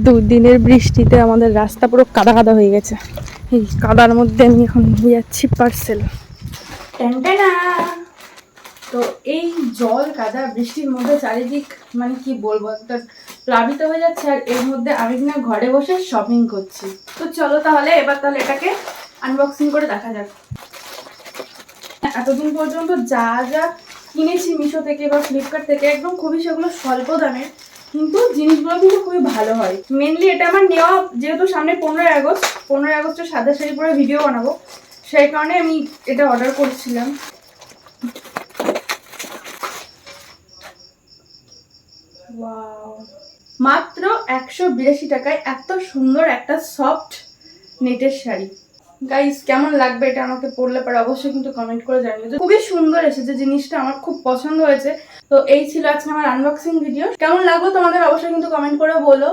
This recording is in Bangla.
দুদিনের বৃষ্টিতে আমাদের রাস্তা পুরো কাদা কাদা হয়ে গেছে। এই কাদার মধ্যে আমি এখন নিয়ে যাচ্ছি পার্সেল। তো এই জল কাদা বৃষ্টির মধ্যে চারিদিক মানে কি বলবো, একটা প্লাবিত হয়ে যাচ্ছে। আর এর মধ্যে আমি কিনা ঘরে বসে শপিং করছি। তো চলো তাহলে এবার এটাকে আনবক্সিং করে দেখা যাক। এতদিন পর্যন্ত যা যা কিনেছি মিশো থেকে বা ফ্লিপকার্ট থেকে একদম খুবই সেগুলো স্বল্প দামের, কিন্তু জিনিসগুলো কিন্তু খুবই ভালো হয়। মেনলি এটা আমার নেওয়া, যেহেতু সামনে 15ই আগস্টে সাদা শাড়ি পরে ভিডিও বানাবো, সেই কারণে আমি এটা অর্ডার করছিলাম। মাত্র 182 টাকায় এত সুন্দর একটা সফট নেটের শাড়ি। গাইস কেমন লাগবে এটা আমাকে পড়লে পরে অবশ্যই কিন্তু কমেন্ট করে জানিও। খুবই সুন্দর এসেছে জিনিসটা, আমার খুব পছন্দ হয়েছে। তো এই ছিল আজকে আমার আনবক্সিং ভিডিও। কেমন লাগলো তোমাদের অবশ্যই কিন্তু কমেন্ট করে বলো।